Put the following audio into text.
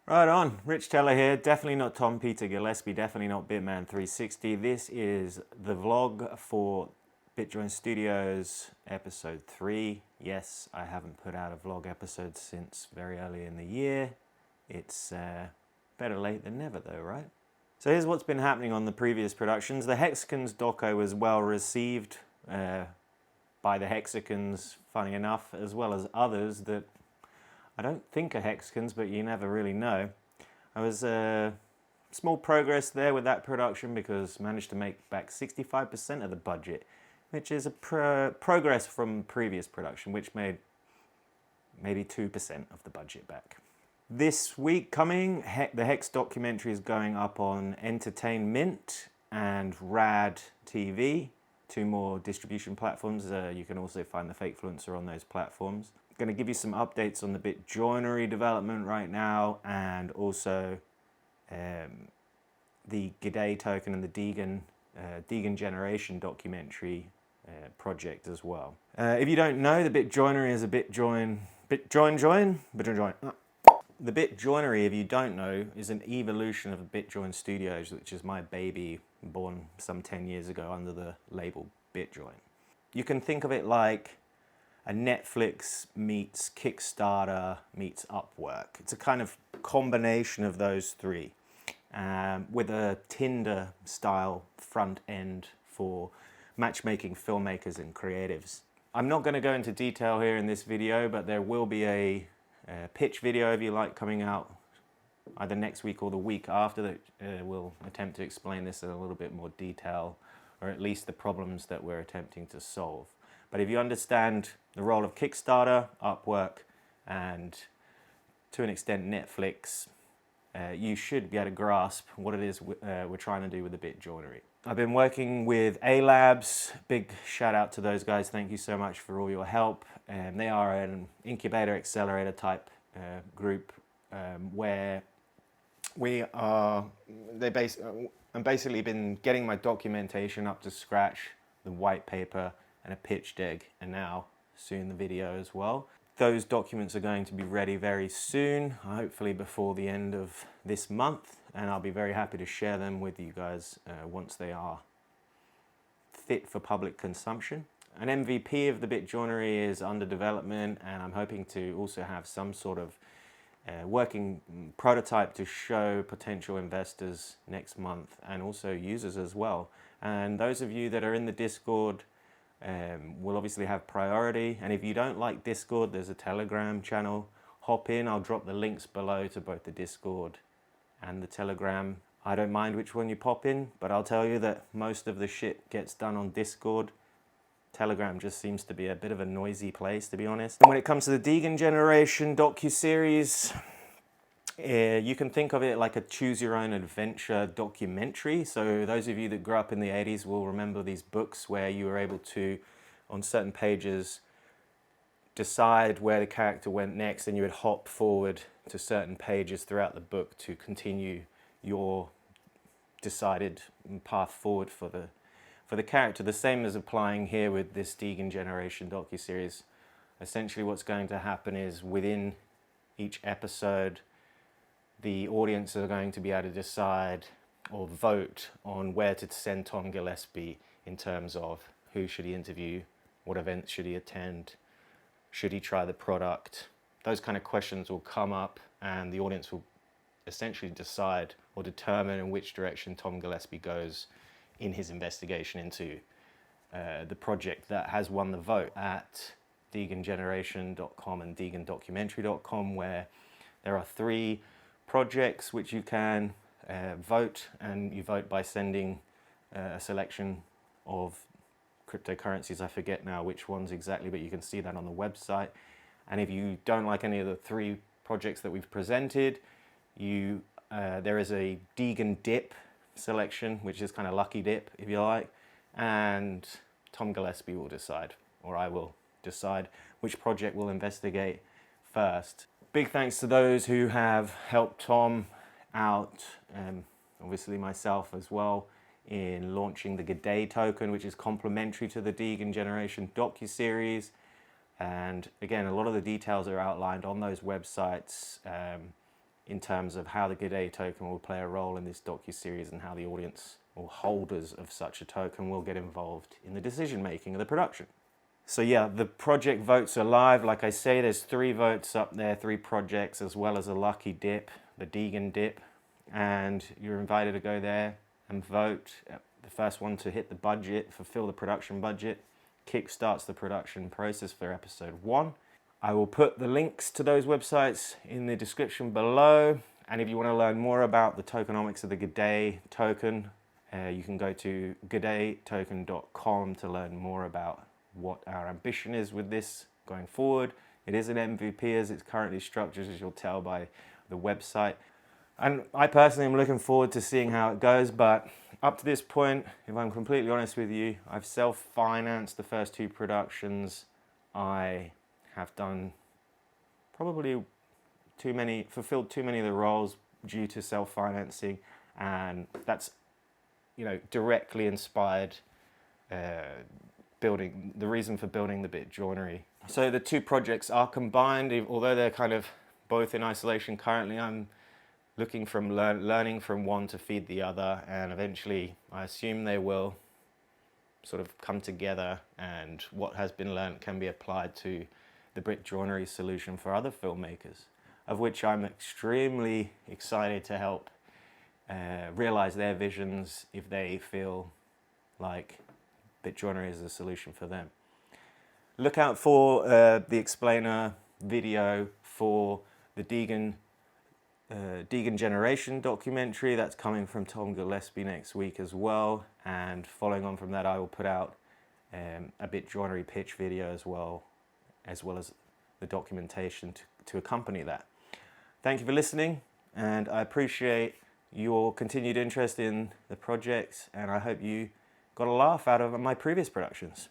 Right on, Rich Tella here, definitely not Tom Peter Gillespie, definitely not Bitman360. This is the vlog for Bitjoin Studios episode 3. Yes, I haven't put out a vlog episode since very early in the year. It's better late than never though, right? So here's what's been happening on the previous productions. The Hexicans doco was well received by the Hexicans, funny enough, as well as others that I don't think are Hexicans, but you never really know. I was small progress there with that production because I managed to make back 65% of the budget, which is a progress from previous production, which made maybe 2% of the budget back. This week coming, the Hex documentary is going up on Entertainment and Rad TV, 2 more distribution platforms. You can also find the Fakefluencer on those platforms. Going to give you some updates on the Bitjoinery development right now, and also the G'day token and the Degen generation documentary project as well. If you don't know, the Bitjoinery is a The Bitjoinery, if you don't know, is an evolution of Bitjoin Studios, which is my baby, born some 10 years ago under the label Bitjoin. You can think of it like a Netflix meets Kickstarter meets Upwork. It's a kind of combination of those three, with a Tinder style front end for matchmaking filmmakers and creatives. I'm not going to go into detail here in this video, but there will be a pitch video, if you like, coming out either next week or the week after that will attempt to explain this in a little bit more detail, or at least the problems that we're attempting to solve. But if you understand the role of Kickstarter, Upwork, and to an extent Netflix, you should be able to grasp what it is we're trying to do with the Bitjoinery. I've been working with A Labs. Big shout out to those guys. Thank you so much for all your help. They are an incubator accelerator type group where I've basically been getting my documentation up to scratch, the white paper and a pitch deck, and now soon the video as well. Those documents are going to be ready very soon, hopefully before the end of this month, and I'll be very happy to share them with you guys once they are fit for public consumption. An MVP of the Bitjoinery is under development, and I'm hoping to also have some sort of working prototype to show potential investors next month, and also users as well. And those of you that are in the Discord will obviously have priority, and if you don't like Discord, there's a Telegram channel. Hop in, I'll drop the links below to both the Discord and the Telegram. I don't mind which one you pop in, but I'll tell you that most of the shit gets done on Discord. Telegram just seems to be a bit of a noisy place, to be honest. And when it comes to the Degen generation docuseries, you can think of it like a choose your own adventure documentary. So those of you that grew up in the 80s will remember these books where you were able to, on certain pages, decide where the character went next, and you would hop forward to certain pages throughout the book to continue your decided path forward for the character. The same is applying here with this Degen generation docuseries. Essentially what's going to happen is within each episode, the audience are going to be able to decide or vote on where to send Tom Gillespie in terms of who should he interview, what events should he attend, should he try the product. Those kind of questions will come up, and the audience will essentially decide or determine in which direction Tom Gillespie goes in his investigation into the project that has won the vote at degengeneration.com and degendocumentary.com, where there are 3 projects which you can vote, and you vote by sending a selection of cryptocurrencies. I forget now which ones exactly, but you can see that on the website. And if you don't like any of the 3 projects that we've presented, there is a Degen dip selection, which is kind of lucky dip, if you like, and Tom Gillespie will decide, or I will decide, which project we'll investigate first. Big thanks to those who have helped Tom out, obviously myself as well, in launching the G'day token, which is complementary to the Degen generation docuseries. And again, a lot of the details are outlined on those websites. in terms of how the G'day token will play a role in this docuseries and how the audience or holders of such a token will get involved in the decision making of the production. So yeah, the project votes are live. Like I say, there's 3 votes up there, 3 projects, as well as a lucky dip, the Degen dip. And you're invited to go there and vote. The first one to hit the budget, fulfill the production budget, kickstarts the production process for episode 1. I will put the links to those websites in the description below. And if you want to learn more about the tokenomics of the G'day token, you can go to g'daytoken.com to learn more about what our ambition is with this going forward. It is an MVP as it's currently structured, as you'll tell by the website. And I personally am looking forward to seeing how it goes, but up to this point, if I'm completely honest with you, I've self-financed the first 2 productions. I have done probably fulfilled too many of the roles due to self-financing, and that's, directly inspired the reason for building the Bitjoinery. So the 2 projects are combined, although they're kind of both in isolation currently. I'm looking from learning from one to feed the other, and eventually I assume they will sort of come together, and what has been learned can be applied to the Bitjoinery solution for other filmmakers, of which I'm extremely excited to help realize their visions if they feel like Bitjoinery is a solution for them. Look out for the explainer video for the Degen Generation documentary that's coming from Tom Gillespie next week as well, and following on from that I will put out a Bitjoinery pitch video as well as the documentation to accompany that. Thank you for listening, and I appreciate your continued interest in the project, and I hope you got a laugh out of my previous productions.